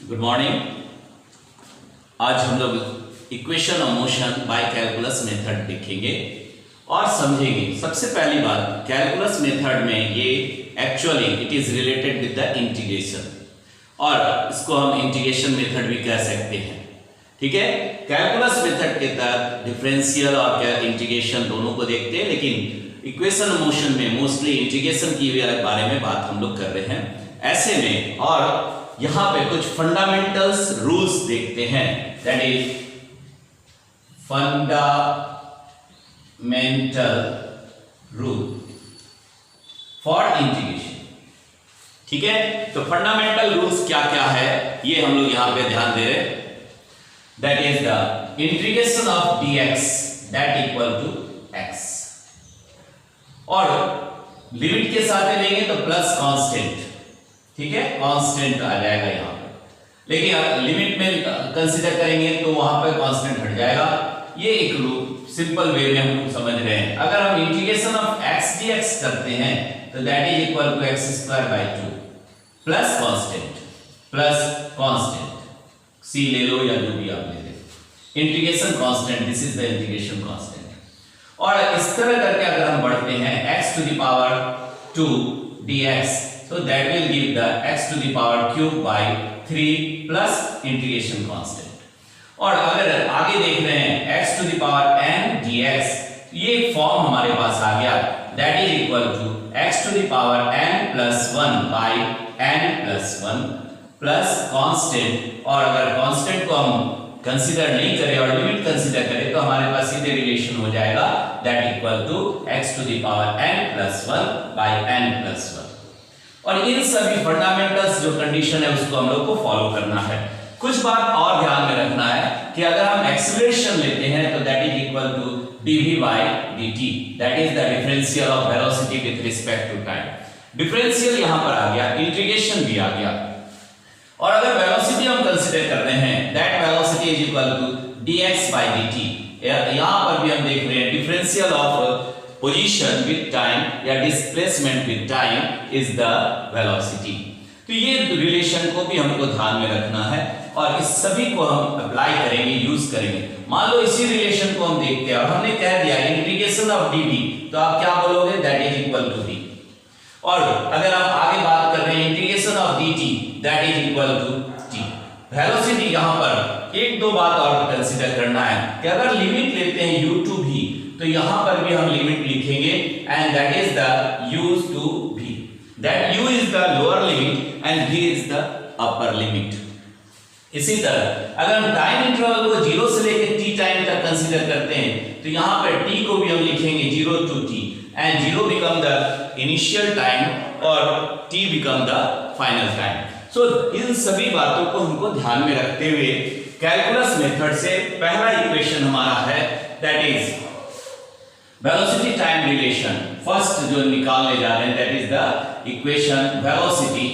Good morning. आज हम लोग equation of motion by calculus method देखेंगे और समझेंगे। सबसे पहली बात, कैलकुलस मेथड में ये actually it is related with the integration, और इसको हम इंटीग्रेशन मेथड भी कह सकते हैं। ठीक है, कैलकुलस मेथड के तहत डिफरेंशियल और इंटीग्रेशन दोनों को देखते हैं, लेकिन इक्वेशन ऑफ मोशन में मोस्टली इंटीग्रेशन की बारे में बात हम लोग कर रहे हैं। ऐसे में और यहां पे कुछ फंडामेंटल्स रूल्स देखते हैं, that is fundamental rule for integration. ठीक है, तो फंडामेंटल रूल्स क्या क्या है ये हम लोग यहां पे ध्यान दे रहे हैं। That is the integration of dx that equal to x, और लिमिट के साथ में लेंगे तो प्लस कांस्टेंट। ठीक है, कांस्टेंट आ जाएगा यहां पे, लेकिन अगर लिमिट में कंसीडर करेंगे तो वहां पे कांस्टेंट हट जाएगा। ये एक रूल सिंपल वे में हम समझ रहे हैं। अगर हम इंटीग्रेशन ऑफ x dx करते हैं तो that is equal to x² 2 plus constant c ले लो या जो भी आप ले ले, integration constant, this is the integration constant. और इस तरह करके अगर हम बढ़ते हैं x to the power 2 dx, so that will give the x to the power cube by 3 plus integration constant। और अगर आगे देख रहे हैं x to the power n dx, ये एक फॉर्म हमारे पास आ गया, that is equal to x to the power n plus 1 by n plus 1 plus constant। और अगर कांस्टेंट को हम कंसीडर नहीं करें और लिमिट कंसीडर करें तो हमारे पास सीधे रिलेशन हो जाएगा, that equal to x to the power n plus 1 by n plus 1। और इन सभी फंडामेंटल्स जो कंडीशन है उसको हम लोग को फॉलो करना है। कुछ बात और ध्यान में रखना है कि अगर हम एक्सेलरेशन लेते हैं तो that is equal to dv by dt, that is the differential of velocity with respect to time. Differential यहां पर आ गया, इंटीग्रेशन भी आ गया, और अगर वेलोसिटी हम कंसीडर कर रहे हैं that velocity is equal to dx by dt। यहां पर भी हम देख रहे हैं differential of position with time या displacement with time is the velocity. तो ये रिलेशन को भी हमको ध्यान में रखना है और इस सभी को हम अप्लाई करेंगे, यूज करेंगे। मान लो इसी रिलेशन को हम देखते हैं और हमने कह दिया इंटीग्रेशन ऑफ dv, तो आप क्या बोलोगे, that is equal to v। और अगर आप आगे बात कर रहे हैं integration of dt, that is equal to t। Velocity यहां पर एक दो बात और कंसीडर करना है कि अगर लिमिट लेते हैं u टू v, तो यहां पर भी हम लिमिट लिखेंगे and that is the u to v, that u is the lower limit and v is the upper limit. इसी तरह अगर हम टाइम इंटरवल को 0 से लेकर t टाइम तक कंसीडर करते हैं तो यहां पर t को भी हम लिखेंगे 0 to t, and 0 become the initial time और t become the final time. So इन सभी बातों को हमको ध्यान में रखते हुए कैलकुलस मेथड से पहला इक्वेशन हमारा है, that is velocity time relation. First जो निकालने जा रहे हैं that is the equation velocity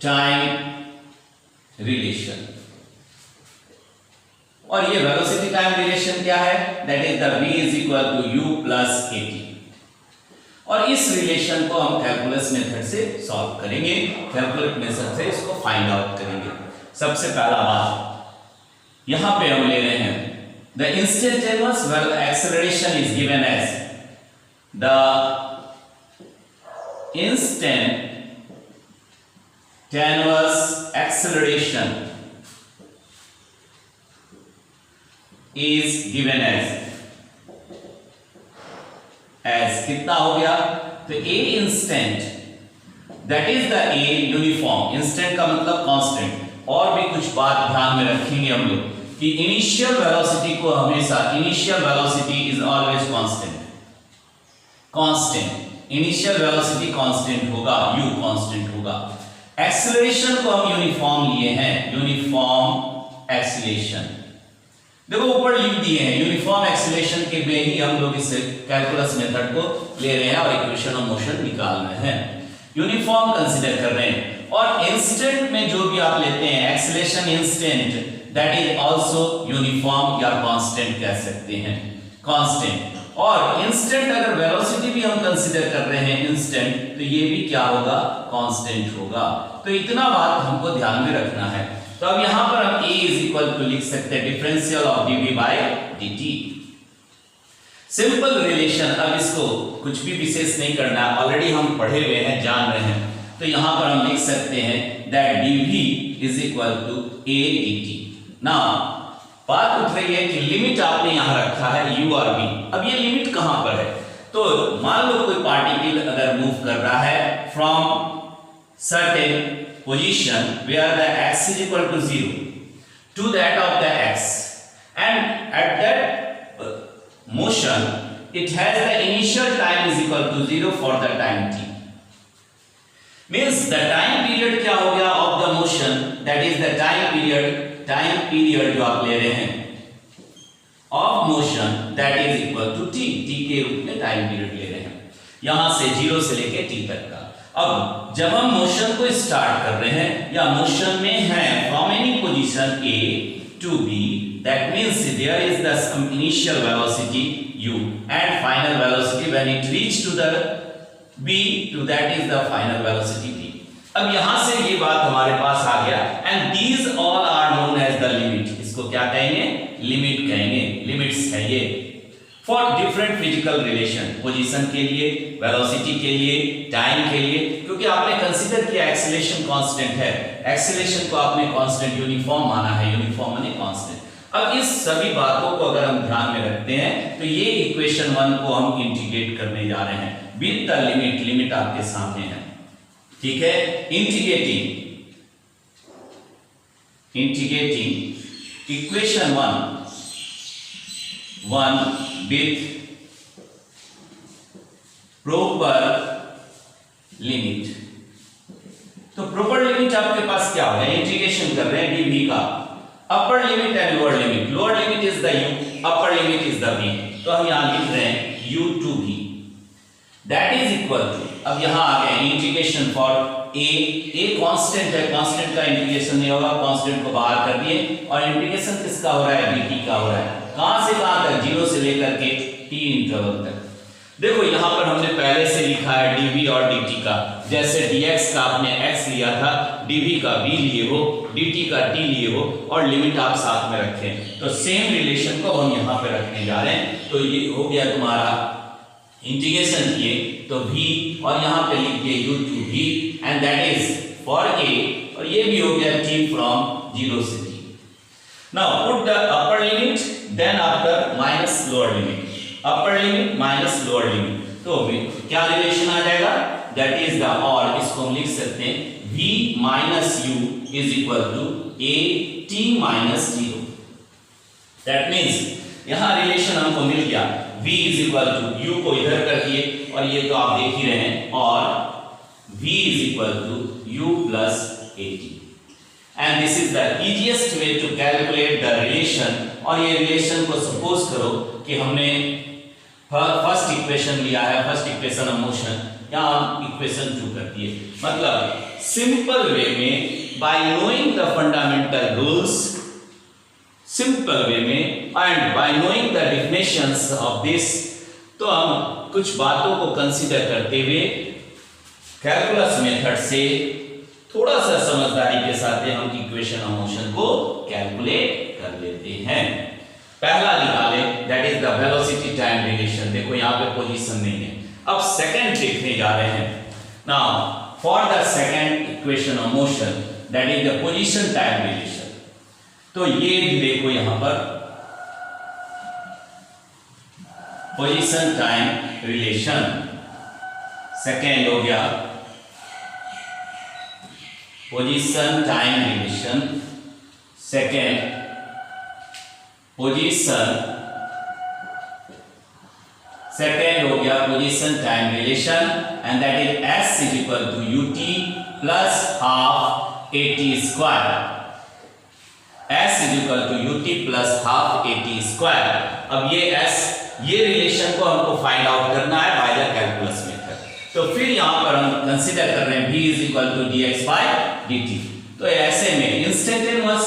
time relation. और ये वेलोसिटी टाइम रिलेशन क्या है, that is the v is equal to u plus at। और इस रिलेशन को हम कैलकुलस मेथड से सॉल्व करेंगे, कैलकुलेट मेथड से इसको फाइंड आउट करेंगे। सबसे पहला बात यहां पे हम ले रहे हैं the instantaneous acceleration is given as the instantaneous acceleration is given as कितना हो गया, तो a instant that is the a uniform, instant का मतलब constant। और भी कुछ बात ध्यान में रखेंगे हम लोग कि इनिशियल वेलोसिटी को हमेशा, initial velocity is always constant, initial velocity constant होगा, u कांस्टेंट होगा। एक्सीलरेशन को हम यूनिफॉर्म लिए हैं, यूनिफॉर्म एक्सीलरेशन, देखो ऊपर लिख दिए हैं, यूनिफॉर्म एक्सीलरेशन के में ही हम लोग इस कैलकुलस मेथड को ले रहे हैं और इक्वेशन ऑफ मोशन निकाल रहे हैं। यूनिफॉर्म कंसीडर कर रहे हैं, और इंस्टेंट में जो भी आप लेते हैं acceleration instant, that is also uniform या कांस्टेंट कह सकते हैं, कांस्टेंट। और इंस्टेंट अगर वेलोसिटी भी हम कंसीडर कर रहे हैं इंस्टेंट, तो ये भी क्या होगा, कांस्टेंट होगा। तो इतना बात हमको ध्यान में रखना है। तो अब यहां पर हम A इज इक्वल टू लिख सकते हैं differential of dv by dt। Simple relation, अब इसको कुछ भी विशेष नहीं करना है, ऑलरेडी हम पढ़े हुए हैं, जान रहे हैं। तो यहां पर हम लिख सकते हैं that dv is equal to a dt। ना बात उठ रही है कि लिमिट आपने यहां रखा है u और v। अब ये लिमिट कहां पर है? तो मान लो कोई पार्टिकल अगर मूव कर रहा है from certain position where the x is equal to 0 to that of the x, and at that motion it has the initial time is equal to 0 for the time t, means the time period क्या हो गया of the motion, that is the time period जो आप ले रहे हैं of motion that is equal to t के रूप में टाइम पीरियड ले रहे हैं यहां से 0 से लेके t तक का। अब जब हम मोशन को स्टार्ट कर रहे हैं या मोशन में हैं from any position A to B, that means there is the some initial velocity u and final velocity when it reach to the B, to that is the final velocity v। अब यहां से ये बात हमारे पास आ गया, and these all are known as the limit। इसको क्या कहेंगे? लिमिट कहेंगे, लिमिट्स है ये for different physical relation, position के लिए, वेलोसिटी के लिए, टाइम के लिए, क्योंकि आपने कंसीडर किया एक्सेलरेशन कांस्टेंट है, एक्सेलरेशन को आपने कांस्टेंट यूनिफॉर्म माना है, यूनिफॉर्म माने कांस्टेंट। अब इस सभी बातों को अगर हम ध्यान में रखते हैं तो ये इक्वेशन 1 को हम इंटीग्रेट करने जा रहे हैं विद द लिमिट। लिमिट आपके सामने है, ठीक है। Integrating equation 1 with proper limit। तो प्रॉपर लिमिट आपके पास क्या होगा? इंटीग्रेशन कर रहे हैं dv का, upper limit and lower limit. Lower limit is the u, upper limit is the v। तो हम यहां लिख रहे हैं u to v, that is equal to, अब यहां आ गए इंटीग्रेशन फॉर a कांस्टेंट है, कांस्टेंट का इंटीग्रेशन नहीं होगा, कांस्टेंट को बाहर कर दिए, और इंटीग्रेशन किसका हो रहा है? dt का हो रहा है। कहां से कहां तक? 0 से लेकर के t इंटरवल तक। देखो यहां पर हमने पहले से लिखा है dv और dt का, जैसे dx का आपने x लिया था, dv का v लिए हो, dt का t लिए हो, और लिमिट आप साथ में रखें, तो सेम रिलेशन को हम यहां पे रखने जा रहे हैं। तो ये हो गया तुम्हारा इंटीग्रेशन किए तो v, और यहां पे लिख दिए u to v, and that is for a, और ये भी हो गया t फ्रॉम 0 से t। Now put the upper limit, then after minus lower limit, upper limit minus lower limit, तो क्या रिलेशन आ जाएगा? That is the, और इसको हम लिख सकते हैं v minus u is equal to a t minus 0। That means यहाँ रिलेशन हमको मिल गया, v is equal to u को इधर कर दिए, और ये तो आप देख ही रहे हैं, और v is equal to u plus at, and this is the easiest way to calculate the relation। और ये रिलेशन को सपोज करो कि हमने फर्स्ट इक्वेशन लिया है, फर्स्ट इक्वेशन ऑफ मोशन, यहाँ हम इक्वेशन 2 कर दिए। मतलब सिंपल वे में by knowing the fundamental rules, simple way में and by knowing the definitions of this, तो हम कुछ बातों को कंसीडर करते हुए कैलकुलस मेथड से थोड़ा सा समझदारी के साथ हम इक्वेशन ऑफ मोशन को कैलकुलेट कर लेते हैं। पहला निकाले, that is the velocity time relation. देखो यहाँ पे पोजीशन नहीं है। अब सेकंड देखने जा रहे हैं। Now for the second equation of motion, that is the position time relation. तो ये भी देखो यहां पर पोजीशन टाइम रिलेशन, सेकंड हो गया position time relation, second position, second हो गया position time relation, and that is s is equal to ut plus half at square. s is equal to ut plus half at square. अब ये s, ये relation को हमको find out करना है by the calculus method. तो फिर यहां पर हम कंसीडर कर रहे हैं v is equal to dx by dt। तो ऐसे में इंस्टेंटेनियस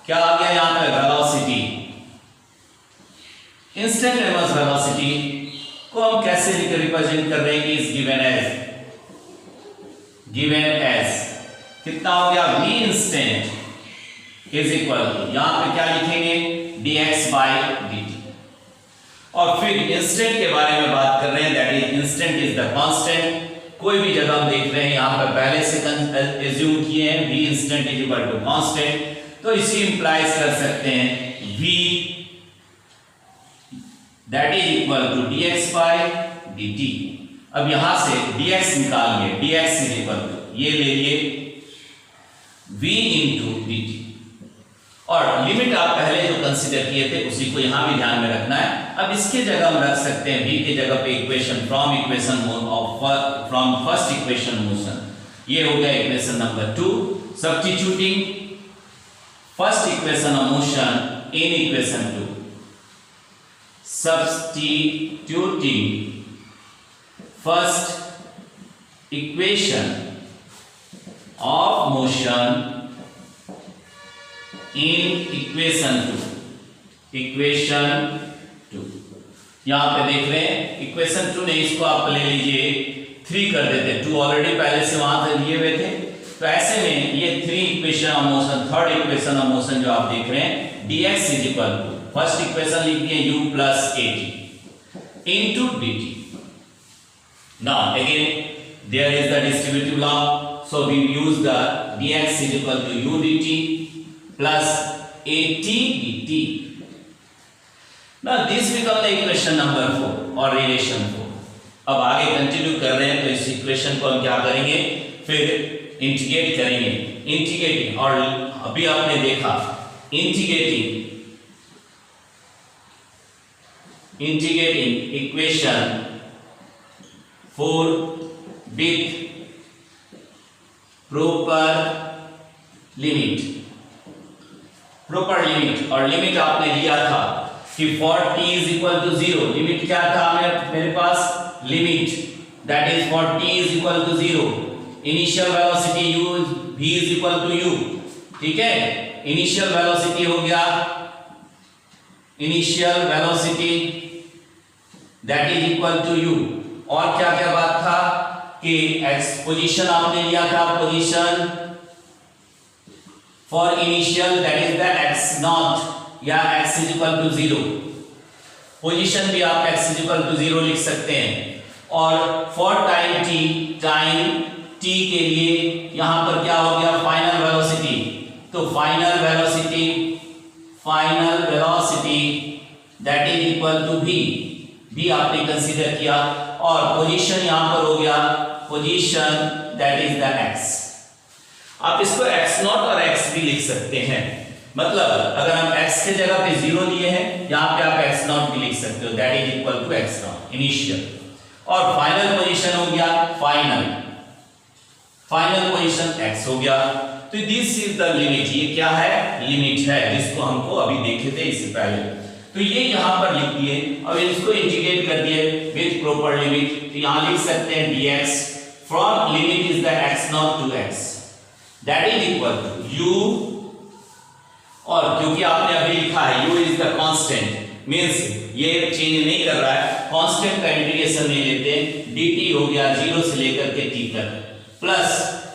क्या आ गया यहां पर? इंस्टेंटेनियस वेलोसिटी को हम कैसे रिप्रेजेंट कर रहे हैं कि इज गिवन एज कितना हो गया v instant is equal to, यहां पे क्या लिखेंगे dx by dt। और फिर इंस्टेंट के बारे में बात कर रहे हैं, that is instant is the constant. कोई भी जगह हम देख रहे हैं यहां पर पहले से एज्यूम किए हैं v instant is equal to constant, तो इसी इंप्लाइज कर सकते हैं v that is equal to dx by dt। अब यहां से dx निकालिए, dx इज इक्वल टू ये ले लिए v into dt, और लिमिट आप पहले जो कंसीडर किए थे उसी को यहां भी ध्यान में रखना है। अब इसके जगह हम रख सकते हैं v की जगह पे equation from first equation motion, ये हो गया equation number 2। Substituting first equation of motion in equation 2, substituting first equation of motion in equation 2। यहां पे देख रहे हैं इक्वेशन 2 ने, इसको आप ले लीजिए 3 कर देते, 2 ऑलरेडी पहले से वहां से लिए हुए थे, तो ऐसे में ये 3 equation of motion, third equation of motion जो आप देख रहे हैं dx is equal to, first equation लिख दिए u plus at into dt। Now again there is the distributive law, so we use the dx is equal to u dt plus at dt। now this becomes the equation number 4 or relation 4। अब आगे continue कर रहे हैं, तो इस equation को हम क्या करेंगे, फिर इंटीग्रेट करेंगे, इंटीग्रेटिंग, और अभी आपने देखा integrating equation 4 with proper limit, और लिमिट आपने लिया था कि for t is equal to 0, limit क्या था मेरे पास, limit that is for t is equal to 0, initial velocity u v is equal to u, ठीक है, इनिशियल वेलोसिटी हो गया, initial velocity that is equal to u, और क्या क्या बात था कि x पोजीशन आपने लिया था, position for initial that is the x not या x is equal to 0, position भी आप x इज इक्वल टू 0 लिख सकते हैं। और फॉर टाइम t के लिए यहां पर क्या हो गया, फाइनल वेलोसिटी, तो final velocity that is equal to v आपने कंसीडर किया, और पोजीशन यहां पर हो गया position that is the x। आप इसको x नॉट और x भी लिख सकते हैं, मतलब अगर हम x के जगह पे 0 लिए हैं, यहां पे आप x नॉट भी लिख सकते हो, that is equal to x not initial, और फाइनल पोजीशन हो गया फाइनल पोजीशन x हो गया। तो दिस इज द लिमिट, ये क्या है, लिमिट है, जिसको हमको अभी देखे थे इससे पहले, तो ये यहां पर लिख दिए। अब इसको इंटीग्रेट कर दिए विद प्रॉपर लिमिट, तो यहां लिख सकते हैं dx from limit is the x not to x that is equal to u, और क्योंकि आपने अभी लिखा है u is the constant, means ये चेंज नहीं कर रहा है, कांस्टेंट का इंटीग्रेशन नहीं लेते, dt हो गया 0 से लेकर के t तक, प्लस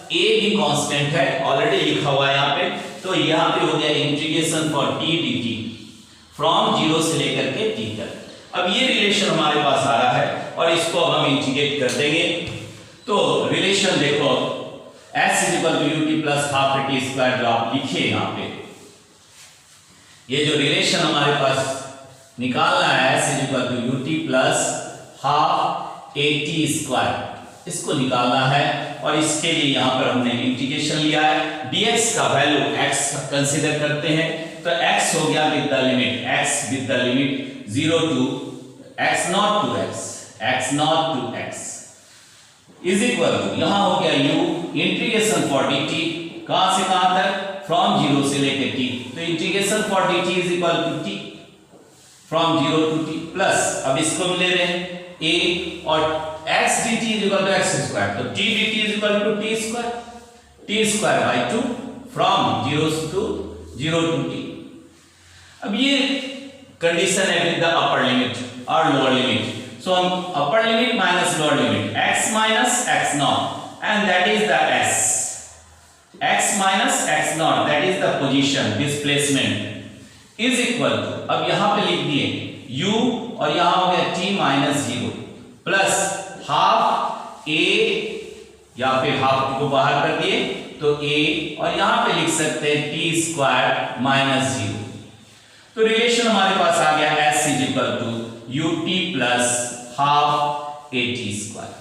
a भी कांस्टेंट है ऑलरेडी लिखा हुआ है यहां पे, तो यहां पे हो गया integration for t dt from 0 से लेकर के t तक। अब ये रिलेशन हमारे पास आ रहा है, और इसको अब हम इंटीग्रेट कर देंगे, तो रिलेशन देखो s is equal to ut plus half t square, जो आप लिखिए यहाँ पे, ये जो रिलेशन हमारे पास निकालना है s is equal to ut plus half at square, इसको निकालना है, और इसके लिए यहाँ पर हमने इंटीग्रेशन लिया है, dx का वैल्यू x कंसीडर करते हैं, तो x हो गया with the limit 0 to x not to x is equal to, यहां हो गया u इंटीग्रेशन फॉर dt, कहां से कहां तक, फ्रॉम 0 से लेकर t, तो integration for dt is equal to t from 0 to t, plus अब इसको भी ले रहे हैं a, और x dt is equal to x square, तो t dt is equal to t square by 2 from 0 to t। अब ये कंडीशन है विद द अपर लिमिट और lower limit. So upper limit minus lower limit, x minus x naught, and that is the s. X minus x naught, that is the position, displacement, is equal to, अब यहाँ पे लिख दिए u और यहाँ हो गया t minus 0 plus half a, या फिर हाफ को बाहर कर दिए तो a, और यहाँ पे लिख सकते हैं t स्क्वायर माइनस 0. तो रिलेशन हमारे पास आ गया s is equal to ut plus half at square.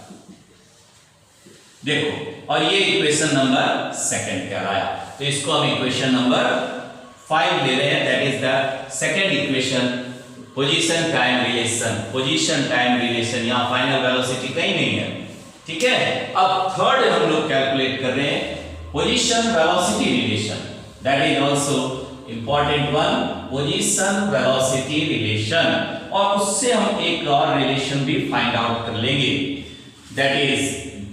देखो, और ये इक्वेशन नंबर सेकंड कहलाया. तो इसको हम इक्वेशन नंबर 5 ले रहे हैं. That is the second equation, position time relation. Position time relation, यहां फाइनल वेलोसिटी कहीं नहीं है. ठीक है. अब थर्ड हम लोग कैलकुलेट कर रहे हैं position velocity relation. That is also important one, position velocity relation. और उससे हम एक और रिलेशन भी फाइंड आउट कर लेंगे. That is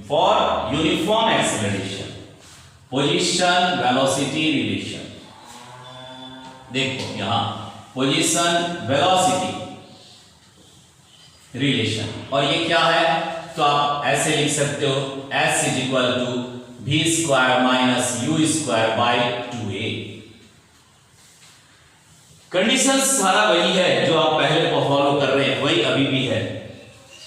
for uniform acceleration, position velocity relation. देखो यहां पोजीशन वेलोसिटी रिलेशन, और ये क्या है, तो आप ऐसे लिख सकते हो s is equal to v square minus u square by 2a. Condition सारा वही है जो आप पहले को फॉलो कर रहे हैं, वही अभी भी है,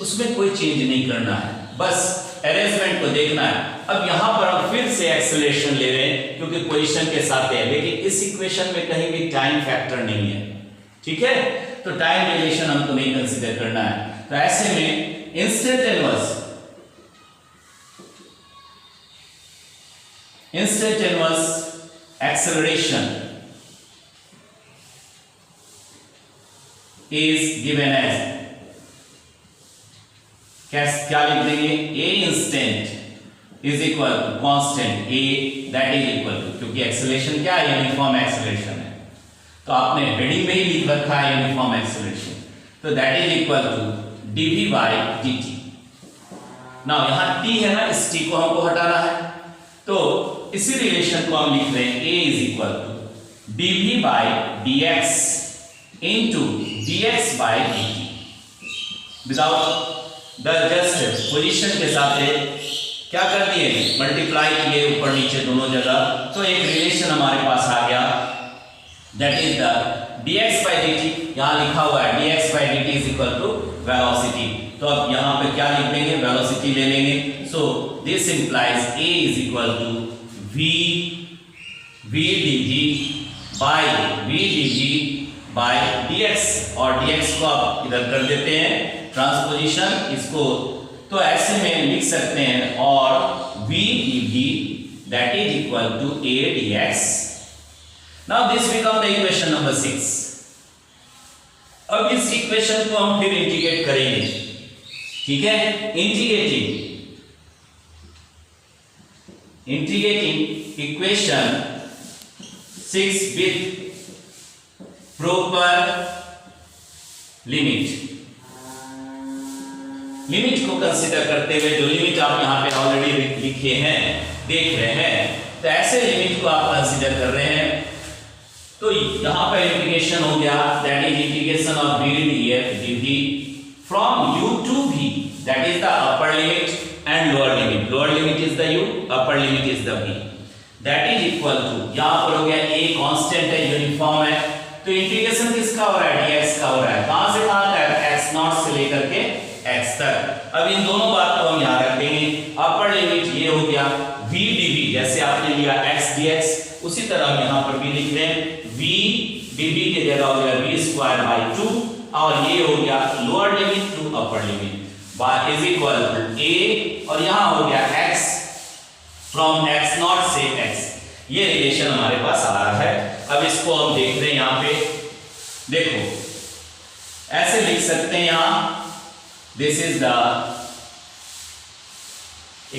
उसमें कोई चेंज नहीं करना है, बस अरेंजमेंट को देखना है. अब यहां पर हम फिर से एक्सेलरेशन ले रहे हैं क्योंकि पोजीशन के साथ है, लेकिन इस इक्वेशन में कहीं भी टाइम फैक्टर नहीं है. ठीक है. तो टाइम रिलेशन हमको नहीं कंसीडर करना है. तो ऐसे में instantaneous acceleration is given as, क्या लिख देंगे, a instant is equal to constant a, that is equal to, क्योंकि एक्सेलरेशन क्या है, यूनिफॉर्म एक्सेलरेशन है, तो आपने हेडिंग में ही लिख रखा है यूनिफॉर्म एक्सेलरेशन. तो that is equal to dv by dt. Now यहाँ t है ना, इस t को हमको हटाना है, तो इसी रिलेशन को हम लिख रहे हैं a is equal to dv by dx into dx by dt. Without the just position के साथ क्या कर दिए, मल्टीप्लाई किए ऊपर नीचे दोनों जगह, तो एक रिलेशन हमारे पास आ गया. That is the dx by dt. यहां लिखा हुआ है dx by dt is equal to velocity. तो अब यहां पे क्या लिख देंगे, वेलोसिटी ले लेंगे. So this implies a is equal to v dv by v dv by dx, और dx को आप इधर कर देते हैं ट्रांसपोजिशन इसको, तो ऐसे में लिख सकते हैं, और v dv that is equal to a dx. now this become the equation number 6. अब इस इक्वेशन को हम फिर इंटीग्रेट करेंगे. ठीक है. Integrating equation 6 with proper limit को कंसीडर करते हुए, जो लिमिट आप यहां पे ऑलरेडी लिखे हैं, देख रहे हैं, तो ऐसे लिमिट को आप कंसीडर कर रहे हैं. तो यहां पर इंटीग्रेशन हो गया, that is integration of v df dv from u to v, that is the upper limit and lower limit. Lower limit is the u, upper limit is the v. That is equal to, यहां पर हो गया a constant है, uniform है, तो integration किसका हो रहा है, dx का हो रहा है. कहां से कहां तक, x नॉट से लेकर के x तक. अब इन दोनों बात को हम यहां रख देंगे. अपर लिमिट ये हो गया v dv, जैसे आपने लिया x dx, उसी तरह हम यहां पर भी लिख रहे हैं v dv की जगह हो गया v स्क्वायर बाय 2, और ये हो गया lower limit to upper limit by is equal to a, और यहां हो गया x फ्रॉम x नॉट से x. ये रिलेशन हमारे पास आ रहा है. अब इसको हम देख रहे हैं यहां पे, देखो ऐसे लिख सकते हैं यहां, दिस इज द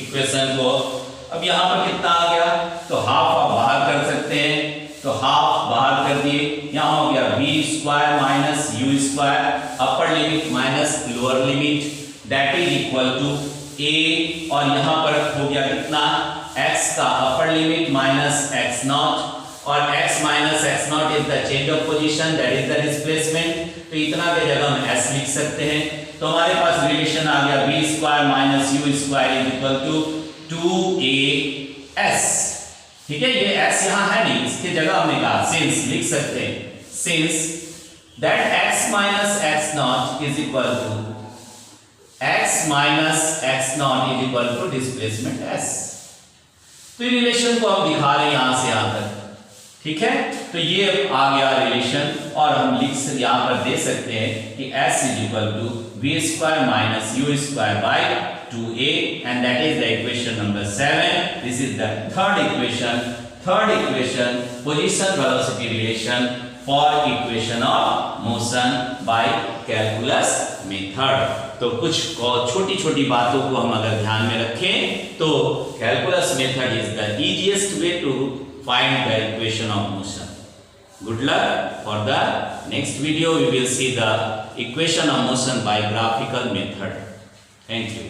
इक्वेशन को. अब यहां पर कितना आ गया, तो हाफ आप बाहर कर सकते हैं, तो हाफ बाहर कर दिए, यहां हो गया v square minus u square, upper limit minus lower limit, that is equal to a, और यहां पर हो गया कितना, x का upper limit minus x not, और x minus x not is the change of position, that is the displacement. तो इतना के जगह हम s लिख सकते हैं। तो हमारे पास रिलेशन आ गया v square minus u square is equal to 2as। ठीक है, ये s यहां है नहीं, इसके जगह हमने कहा सिंस लिख सकते हैं, since that x minus x not is equal to x minus x not is equal to displacement s। तो ये रिलेशन को हम दिखा रहे हैं यहां से यहां तक। ठीक है, तो ये आ गया रिलेशन और हम यहां पर दे सकते हैं कि s is equal to v square minus u square by 2a and that is the equation number 7। This is the third equation position velocity relation for equation of motion by calculus method. तो कुछ छोटी छोटी बातों को हम अगर ध्यान में रखें तो calculus method is the easiest way to find the equation of motion. Good luck. For the next video we will see the equation of motion by graphical method. Thank you.